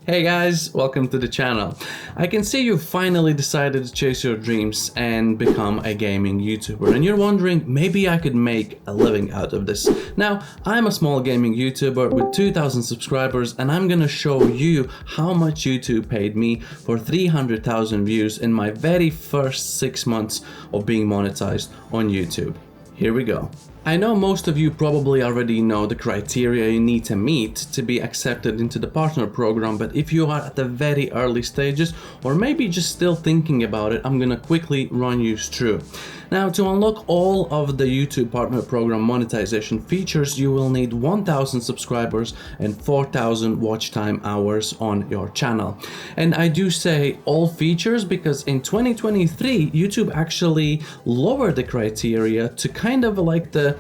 Hey guys, welcome to the channel. I can see you finally decided to chase your dreams and become a gaming YouTuber, and you're wondering, maybe I could make a living out of this. Now, I'm a small gaming YouTuber with 2,000 subscribers, and I'm gonna show you how much YouTube paid me for 300,000 views in my very first 6 months of being monetized on YouTube. Here we go. I know most of you probably already know the criteria you need to meet to be accepted into the partner program, but if you are at the very early stages or maybe just still thinking about it, I'm gonna quickly run you through. Now, to unlock all of the YouTube partner program monetization features, you will need 1,000 subscribers and 4,000 watch time hours on your channel. And I do say all features because in 2023, YouTube actually lowered the criteria to kind of like the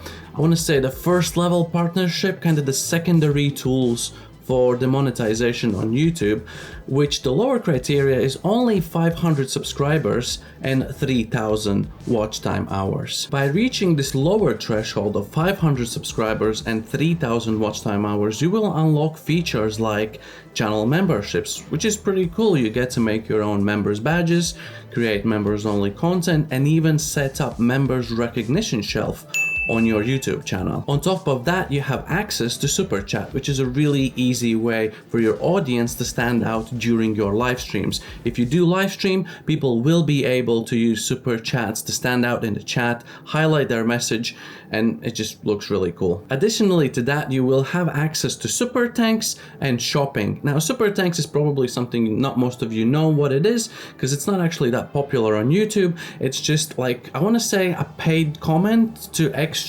first level partnership, kind of the secondary tools for the monetization on YouTube, which the lower criteria is only 500 subscribers and 3,000 watch time hours. By reaching this lower threshold of 500 subscribers and 3,000 watch time hours, you will unlock features like channel memberships, which is pretty cool. You get to make your own members badges, create members only content, and even set up members recognition shelf on your YouTube channel. On top of that, you have access to Super Chat, which is a really easy way for your audience to stand out during your live streams. If you do live stream, people will be able to use Super Chats to stand out in the chat, highlight their message, and it just looks really cool. Additionally to that, you will have access to Super Thanks and shopping. Now, Super Thanks is probably something not most of you know what it is, because it's not actually that popular on YouTube. It's just like, I want to say, a paid comment to extra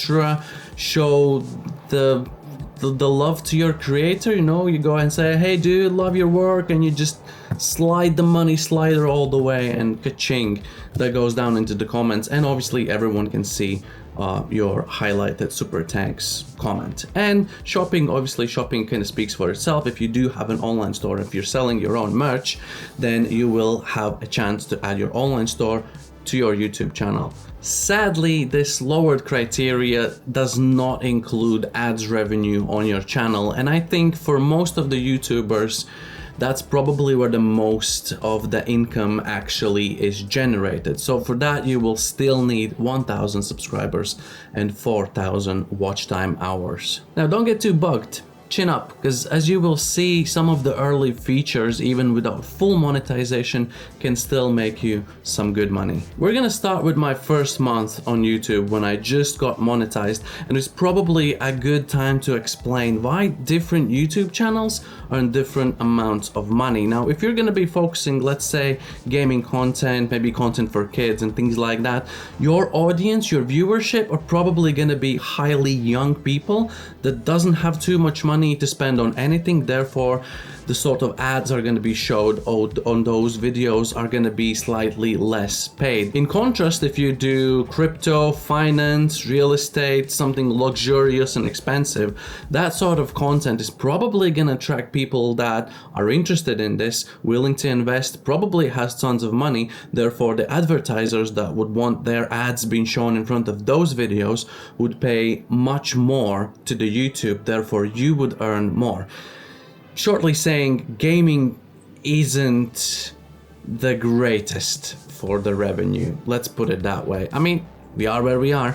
show the love to your creator. You know, you go and say, hey dude, love your work, and you just slide the money slider all the way, and ka-ching, that goes down into the comments, and obviously everyone can see your highlighted Super Thanks comment. And shopping, obviously shopping kind of speaks for itself. If you do have an online store, if you're selling your own merch, then you will have a chance to add your online store to your YouTube channel. Sadly, this lowered criteria does not include ads revenue on your channel, and I think for most of the YouTubers, that's probably where the most of the income actually is generated. So for that, you will still need 1,000 subscribers and 4,000 watch time hours. Now, don't get too bugged. Chin up, because as you will see, some of the early features, even without full monetization, can still make you some good money. We're gonna start with my first month on YouTube when I just got monetized, and it's probably a good time to explain why different YouTube channels earn different amounts of money. Now, if you're gonna be focusing, let's say, gaming content, maybe content for kids and things like that, your audience, your viewership are probably gonna be highly young people that doesn't have too much money to spend on anything. Therefore, the sort of ads are going to be showed on those videos are going to be slightly less paid. In contrast, if you do crypto, finance, real estate, something luxurious and expensive, that sort of content is probably going to attract people that are interested in this, willing to invest, probably has tons of money. Therefore, the advertisers that would want their ads being shown in front of those videos would pay much more to the YouTube. Therefore, you would earn more. Shortly saying, gaming isn't the greatest for the revenue. Let's put it that way. I mean, we are where we are.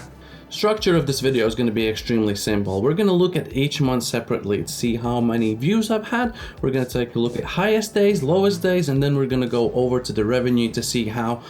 Structure of this video is going to be extremely simple. We're going to look at each month separately to see how many views I've had. We're going to take a look at highest days, lowest days, and then we're going to go over to the revenue to see how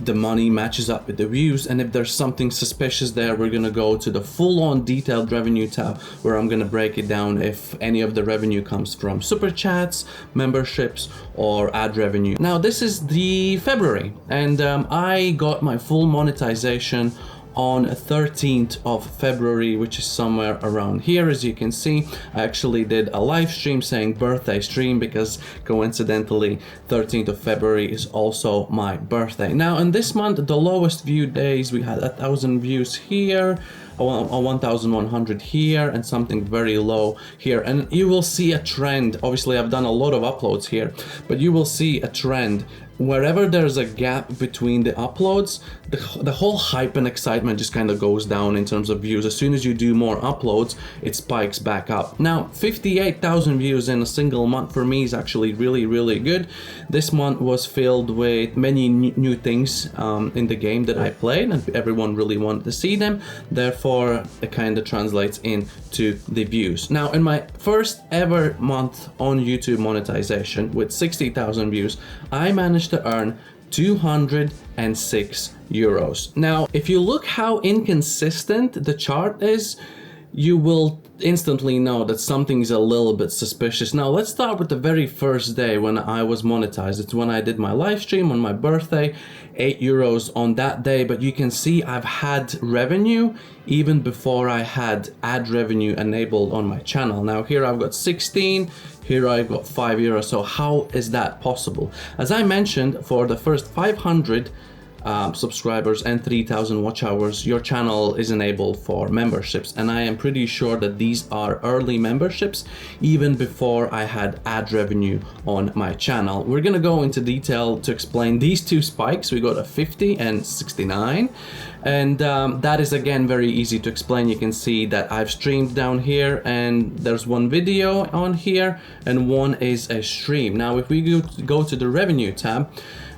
the money matches up with the views, and if there's something suspicious there, we're gonna go to the full-on detailed revenue tab where I'm gonna break it down if any of the revenue comes from super chats, memberships, or ad revenue. Now, this is the February, and I got my full monetization on 13th of February, which is somewhere around here. As you can see, I actually did a live stream saying birthday stream because coincidentally 13th of February is also my birthday. Now, in this month, the lowest view days, we had 1,000 views here, 1,100 here, and something very low here. And you will see a trend. Obviously, I've done a lot of uploads here, but you will see a trend wherever there's a gap between the uploads, the whole hype and excitement just kind of goes down in terms of views. As soon as you do more uploads, it spikes back up. Now, 58,000 views in a single month for me is actually really, really good. This month was filled with many new things in the game that I played, and everyone really wanted to see them. Therefore, it kind of translates into the views. Now, in my first ever month on YouTube monetization with 60,000 views, I managed to earn 206 euros. Now, if you look how inconsistent the chart is, you will instantly know that something's a little bit suspicious. Now, let's start with the very first day when I was monetized. It's when I did my live stream on my birthday, 8 euros on that day. But you can see I've had revenue even before I had ad revenue enabled on my channel. Now, here I've got 16, here I've got 5 euros. So how is that possible? As I mentioned, for the first 500 subscribers and 3,000 watch hours, your channel is enabled for memberships, and I am pretty sure that these are early memberships even before I had ad revenue on my channel. We're gonna go into detail to explain these two spikes. We got a 50 and 69, and that is again very easy to explain. You can see that I've streamed down here, and there's one video on here and one is a stream. Now, if we go to the revenue tab,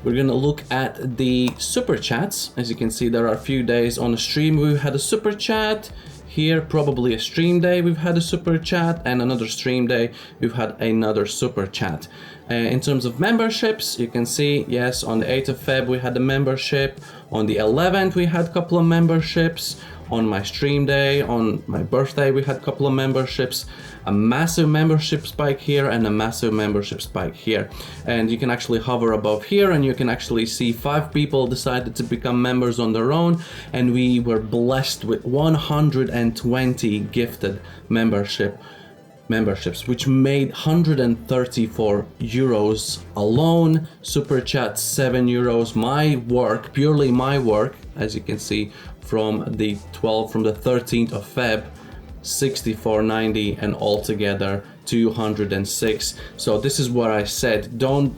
we're gonna look at the super chats. As you can see, there are a few days on a stream we've had a super chat. Here, probably a stream day, we've had a super chat, and another stream day, we've had another super chat. In terms of memberships, you can see, yes, on the 8th of Feb, we had a membership. On the 11th, we had a couple of memberships. On my stream day, on my birthday, we had a couple of memberships, a massive membership spike here and a massive membership spike here. And you can actually hover above here and you can actually see 5 people decided to become members on their own, and we were blessed with 120 gifted memberships, which made 134 euros alone. Super chat 7 euros. My work, purely my work, as you can see, from the 13th of Feb, 64.90, and altogether 206. So this is what I said, don't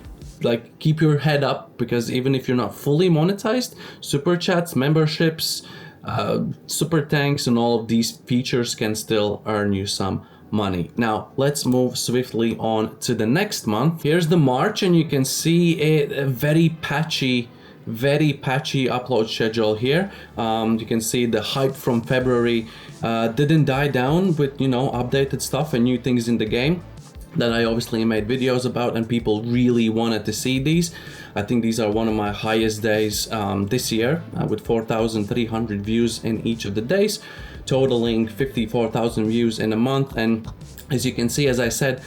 keep your head up, because even if you're not fully monetized, super chats, memberships, super thanks, and all of these features can still earn you some money. Now let's move swiftly on to the next month. Here's the March, and you can see a very patchy upload schedule here. You can see the hype from February didn't die down with, updated stuff and new things in the game that I obviously made videos about, and people really wanted to see these. I think these are one of my highest days this year, with 4,300 views in each of the days, totaling 54,000 views in a month. And as you can see, as I said,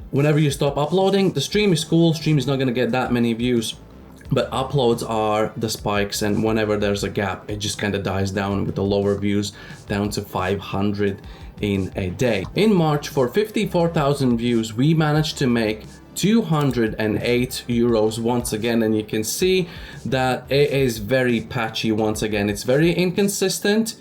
whenever you stop uploading, the stream is cool, stream is not going to get that many views, but uploads are the spikes, and whenever there's a gap, it just kind of dies down with the lower views, down to 500 in a day. In March, for 54,000 views, we managed to make 208 euros once again, and you can see that it is very patchy once again. It's very inconsistent.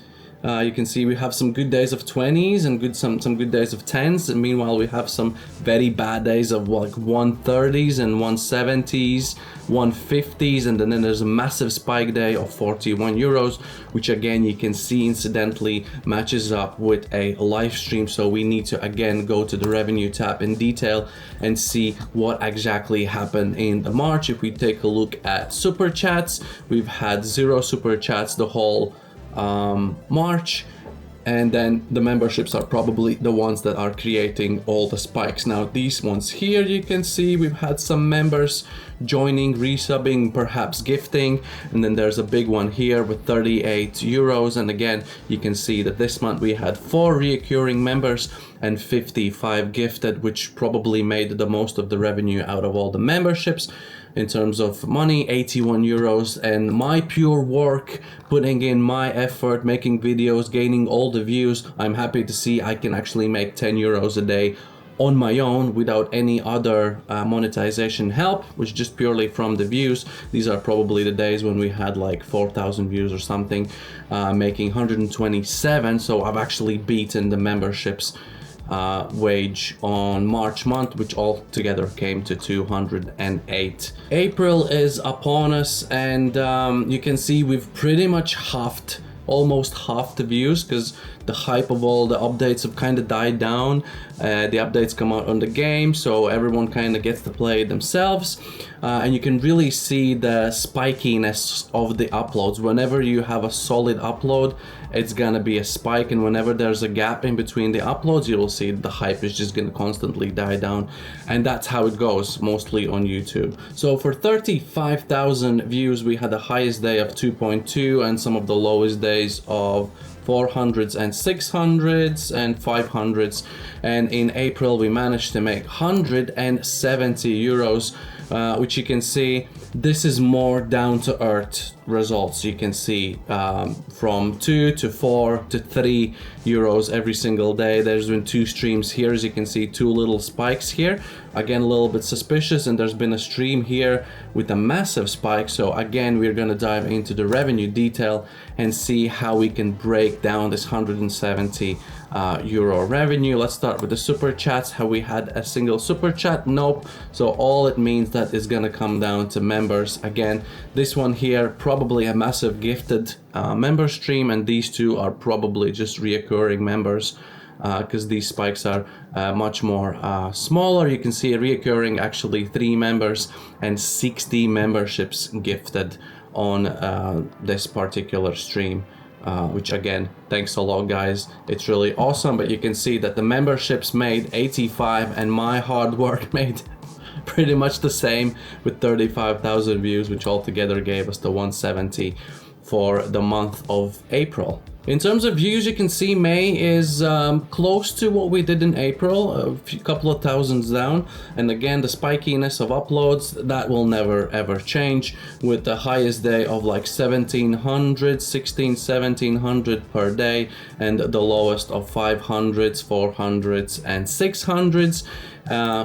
You can see we have some good days of 20s and some good days of 10s, and meanwhile we have some very bad days of 130s and 170s, 150s, and then there's a massive spike day of 41 euros, which again you can see incidentally matches up with a live stream. So we need to again go to the revenue tab in detail and see what exactly happened in the March. If we take a look at super chats, we've had 0 super chats the whole March, and then the memberships are probably the ones that are creating all the spikes. Now these ones here, you can see we've had some members joining, resubbing, perhaps gifting, and then there's a big one here with 38 euros. And again, you can see that this month we had 4 recurring members and 55 gifted, which probably made the most of the revenue out of all the memberships. In terms of money, 81 euros, and my pure work, putting in my effort, making videos, gaining all the views, I'm happy to see I can actually make 10 euros a day on my own without any other monetization help, which just purely from the views. These are probably the days when we had like 4,000 views or something, making 127. So I've actually beaten the memberships wage on March month, which altogether came to 208. April is upon us, and you can see we've pretty much almost half the views, because the hype of all the updates have kind of died down. The updates come out on the game, so everyone kind of gets to play it themselves, and you can really see the spikiness of the uploads. Whenever you have a solid upload, it's gonna be a spike, and whenever there's a gap in between the uploads, you will see the hype is just gonna constantly die down, and that's how it goes mostly on YouTube. So for 35,000 views, we had the highest day of 2.2 and some of the lowest days of 400s and 600s and 500s, and in April we managed to make 170 euros, which you can see this is more down to earth results. You can see from 2 to 4 to 3 euros every single day. There's been 2 streams here, as you can see, 2 little spikes here, again a little bit suspicious, and there's been a stream here with a massive spike. So again, we're going to dive into the revenue detail and see how we can break down this 170 euro revenue. Let's start with the super chats. Have we had a single super chat? Nope. So all it means that is going to come down to members. Again, this one here probably a massive gifted member stream, and these 2 are probably just reoccurring members, because these spikes are much more smaller. You can see reoccurring actually 3 members and 60 memberships gifted on this particular stream, which again, thanks a lot guys, it's really awesome. But you can see that the memberships made 85 and my hard work made pretty much the same with 35,000 views, which altogether gave us the 170 for the month of April. In terms of views, you can see May is close to what we did in April, a couple of thousands down. And again, the spikiness of uploads, that will never ever change, with the highest day of like 1700 per day, and the lowest of 500s, 400s and 600s,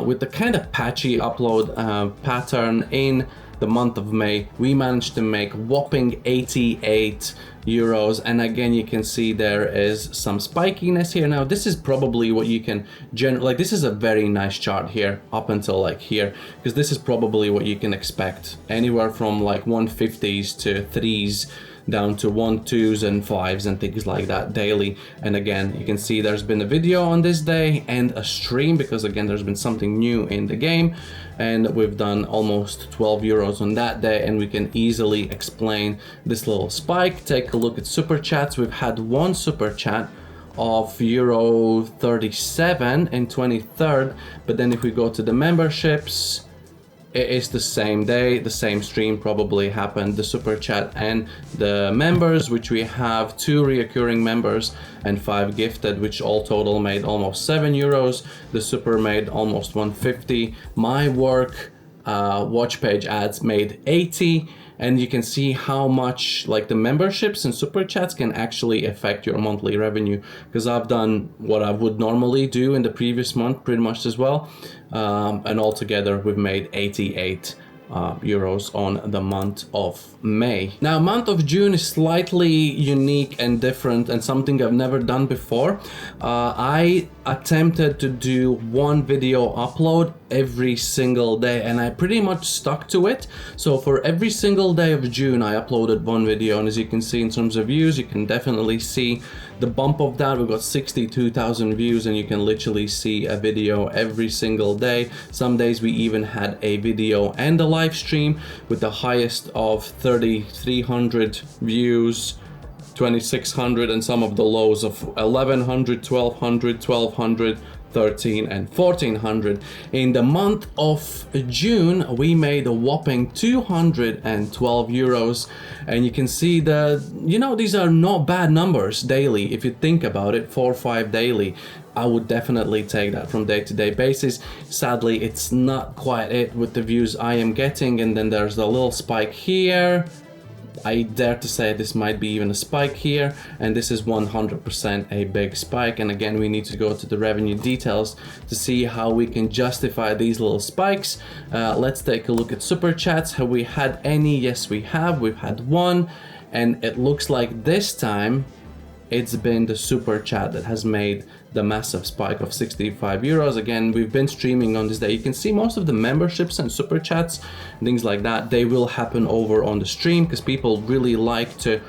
with the kind of patchy upload pattern. In the month of May, we managed to make whopping 88 euros, and again you can see there is some spikiness here. Now this is probably what you can like, this is a very nice chart here up until like here, because this is probably what you can expect, anywhere from like 150s to 3s down to 1, 2s and 5s and things like that daily. And again, you can see there's been a video on this day and a stream, because again there's been something new in the game, and we've done almost 12 euros on that day, and we can easily explain this little spike. Take a look at super chats. We've had 1 super chat of euro 37 and 23rd, but then if we go to the memberships, it is the same day, the same stream probably happened, the super chat and the members, which we have 2 reoccurring members and 5 gifted, which all total made almost 7 euros. The super made almost 150. My work watch page ads made 80, and you can see how much like the memberships and super chats can actually affect your monthly revenue, because I've done what I would normally do in the previous month pretty much as well, and altogether we've made 88 euros on the month of May. Now, month of June is slightly unique and different, and something I've never done before. I attempted to do 1 video upload every single day, and I pretty much stuck to it. So for every single day of June I uploaded 1 video, and as you can see in terms of views, you can definitely see the bump of that. We've got 62,000 views, and you can literally see a video every single day. Some days we even had a video and a live stream, with the highest of 3,300 views, 2,600, and some of the lows of 1,100, 1,200, 1,200, 13 and 1,400. In the month of June, we made a whopping 212 euros, and you can see that, you know, these are not bad numbers daily. If you think about it, 4 or 5 daily, I would definitely take that from day-to-day basis. Sadly, it's not quite it with the views I am getting, and then there's a little spike here. I dare to say this might be even a spike here, and this is 100% a big spike. And again, we need to go to the revenue details to see how we can justify these little spikes. Let's take a look at super chats. Have we had any? Yes, we have. We've had 1, and it looks like this time it's been the super chat that has made the massive spike of 65 euros. Again, we've been streaming on this day. You can see most of the memberships and super chats, things like that, they will happen over on the stream because people really like to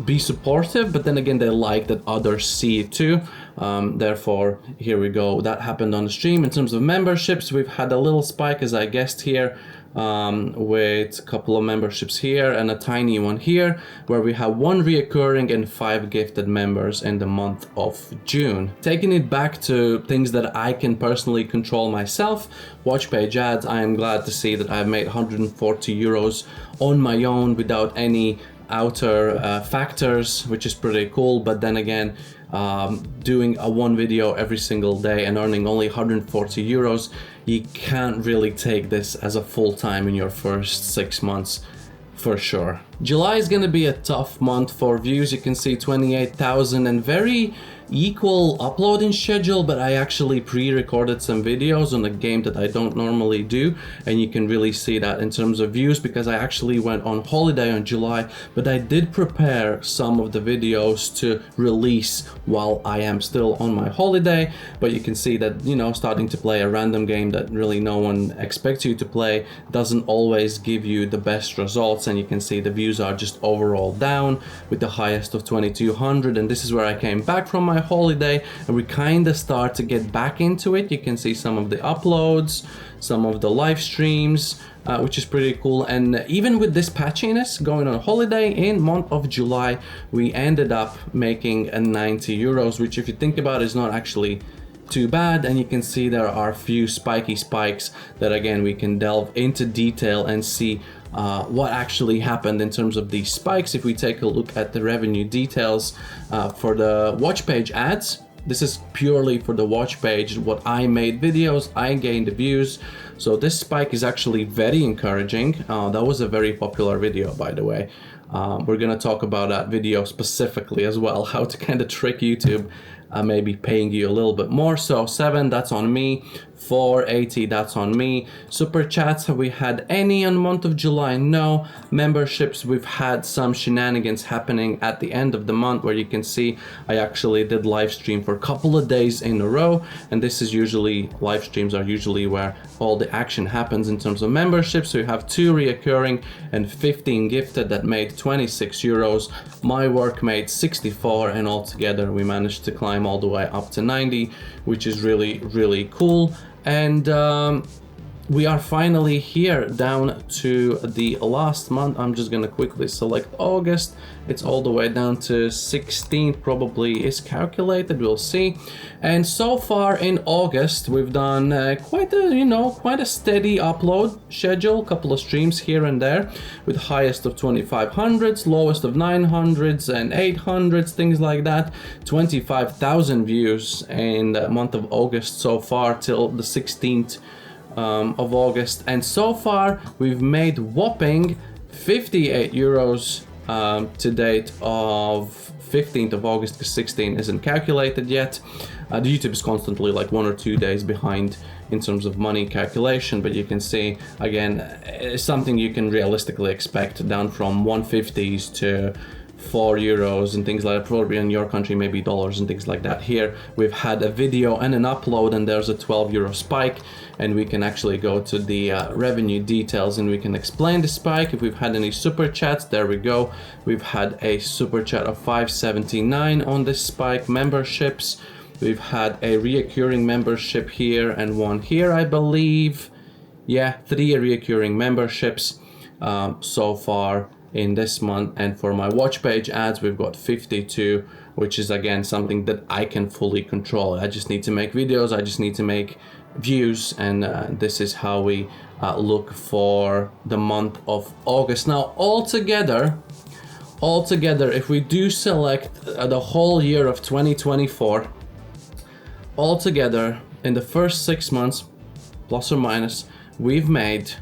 be supportive, but then again, they like that others see it too. Therefore, here we go. That happened on the stream. In terms of memberships, we've had a little spike, as I guessed here, with a couple of memberships here and a tiny one here, where we have 1 reoccurring and 5 gifted members in the month of June. Taking it back to things that I can personally control myself, watch page ads, I am glad to see that I've made 140 euros on my own without any outer factors, which is pretty cool. But then again, doing a 1 video every single day and earning only 140 euros, you can't really take this as a full-time in your first 6 months for sure. July is going to be a tough month for views. You can see 28,000 and very equal uploading schedule, but I actually pre-recorded some videos on a game that I don't normally do, and you can really see that in terms of views because I actually went on holiday on July, but I did prepare some of the videos to release while I am still on my holiday. But you can see that, you know, starting to play a random game that really no one expects you to play doesn't always give you the best results, and you can see the views are just overall down with the highest of 2200. And this is where I came back from my holiday and we kind of start to get back into it. You can see some of the uploads, some of the live streams, which is pretty cool. And even with this patchiness, going on holiday in month of July, we ended up making a 90 euros, which if you think about it, is not actually too bad. And you can see there are a few spiky spikes that again we can delve into detail and see what actually happened in terms of these spikes. If we take a look at the revenue details for the watch page ads, this is purely for the watch page, what I made videos, I gained the views. So this spike is actually very encouraging. That was a very popular video, by the way. We're gonna talk about that video specifically as well, how to kind of trick YouTube, maybe paying you a little bit more. So 7, that's on me. 480, that's on me. Super chats, have we had any on the month of July? No. Memberships, we've had some shenanigans happening at the end of the month, where you can see I actually did live stream for a couple of days in a row, and this is usually, live streams are usually where all the action happens in terms of memberships. So you have 2 reoccurring and 15 gifted that made 26 euros. My work made 64, and altogether we managed to climb all the way up to 90, which is really, really cool. And we are finally here down to the last month. I'm just gonna quickly select August. It's all the way down to 16th, probably is calculated, we'll see. And so far in August, we've done quite a steady upload schedule, couple of streams here and there, with highest of 2500s, lowest of 900s and 800s, things like that. 25,000 views in the month of August so far till the 16th of August, and so far we've made whopping 58 euros to date of 15th of August, because 16 isn't calculated yet. The YouTube is constantly like 1 or 2 days behind in terms of money calculation, but you can see again it's something you can realistically expect, down from 150s to 4 euros and things like that. Probably in your country maybe dollars and things like that. Here we've had a video and an upload, and there's a 12 euro spike, and we can actually go to the revenue details and we can explain the spike. If we've had any super chats, there we go. We've had a super chat of 579 on this spike. Memberships, we've had a reoccurring membership here and one here, I believe. Yeah, 3 reoccurring memberships so far in this month. And for my watch page ads, we've got 52, which is again something that I can fully control. I just need to make videos, I just need to make views, and this is how we look for the month of August. Now altogether, if we do select the whole year of 2024, altogether in the first 6 months, plus or minus, we've made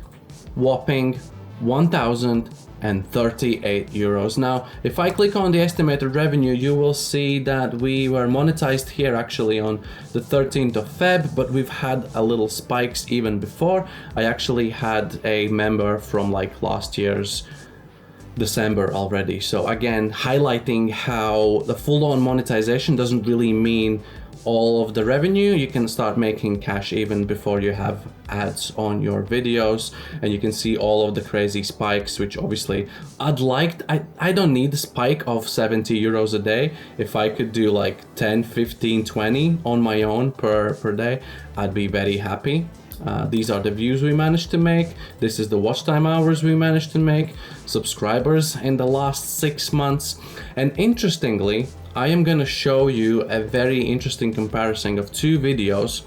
whopping 1,038 euros. Now, if I click on the estimated revenue, you will see that we were monetized here actually on the 13th of Feb, but we've had a little spikes even before. I actually had a member from like last year's December already. So again, highlighting how the full-on monetization doesn't really mean all of the revenue. You can start making cash even before you have ads on your videos, and you can see all of the crazy spikes, which obviously I don't need a spike of 70 euros a day. If I could do like 10, 15, 20 on my own per day, I'd be very happy. These are the views we managed to make. This is the watch time hours we managed to make, subscribers in the last 6 months. And interestingly, I am going to show you a very interesting comparison of 2 videos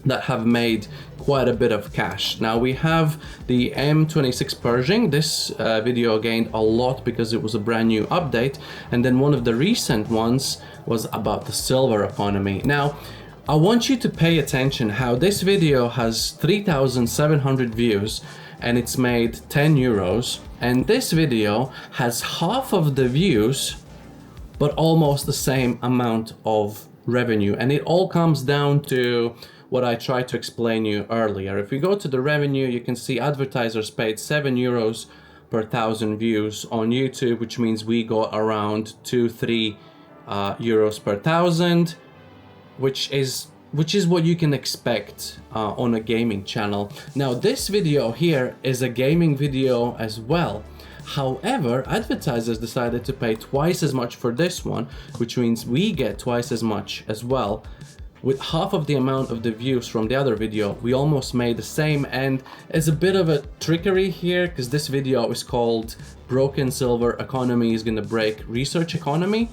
that have made quite a bit of cash. Now we have the M26 Pershing. This video gained a lot because it was a brand new update. And then one of the recent ones was about the silver economy. Now, I want you to pay attention how this video has 3,700 views and it's made 10 euros. And this video has half of the views, but almost the same amount of revenue. And it all comes down to what I tried to explain you earlier. If we go to the revenue, you can see advertisers paid 7 euros per 1,000 views on YouTube, which means we got around 2-3 euros per 1,000. Which is what you can expect on a gaming channel. Now this video here is a gaming video as well. However, advertisers decided to pay twice as much for this one, which means we get twice as much as well. With half of the amount of the views from the other video, we almost made the same. And it's a bit of a trickery here because this video is called Broken Silver Economy is Gonna Break Research Economy.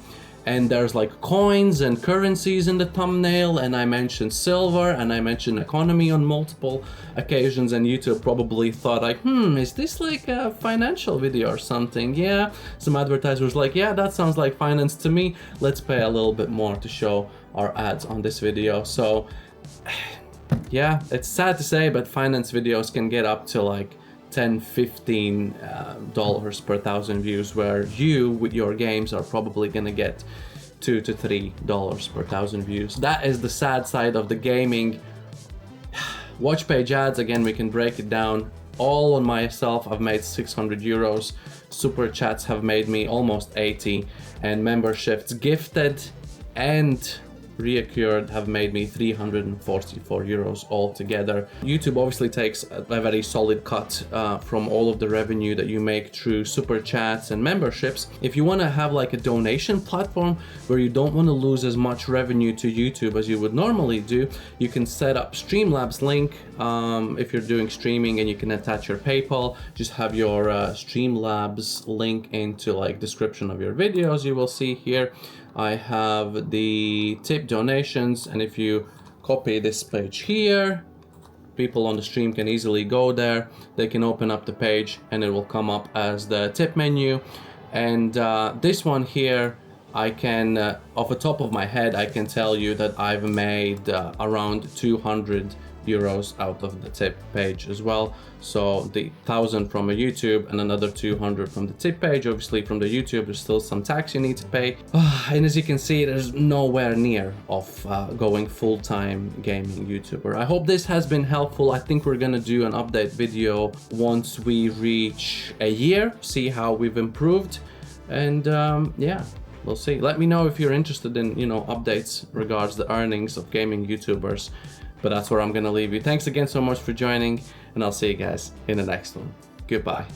And there's like coins and currencies in the thumbnail, and I mentioned silver and I mentioned economy on multiple occasions, and YouTube probably thought like, is this like a financial video or something? Yeah, some advertisers like, yeah, that sounds like finance to me. Let's pay a little bit more to show our ads on this video. So yeah, it's sad to say, but finance videos can get up to like $10-15 per 1,000 views, where you with your games are probably gonna get $2 to $3 per 1,000 views. That is the sad side of the gaming. Watch page ads, again, we can break it down. All on myself, I've made 600 euros. Super chats have made me almost 80, and memberships gifted and reoccurred have made me 344 euros altogether. YouTube obviously takes a very solid cut from all of the revenue that you make through super chats and memberships. If you want to have like a donation platform where you don't want to lose as much revenue to YouTube as you would normally do, you can set up Streamlabs link if you're doing streaming, and you can attach your PayPal. Just have your Streamlabs link into like description of your videos. You will see here I have the tip donations, and if you copy this page here, people on the stream can easily go there. They can open up the page and it will come up as the tip menu. And this one here, I can, off the top of my head, I can tell you that I've made around 200 euros out of the tip page as well. So the 1,000 from a YouTube and another 200 from the tip page. Obviously from the YouTube there's still some tax you need to pay, and as you can see, there's nowhere near of going full-time gaming YouTuber. I hope this has been helpful. I think we're gonna do an update video once we reach a year, see how we've improved, and yeah, we'll see. Let me know if you're interested in, you know, updates regards the earnings of gaming YouTubers. But that's where I'm gonna leave you. Thanks again so much for joining, and I'll see you guys in the next one. Goodbye.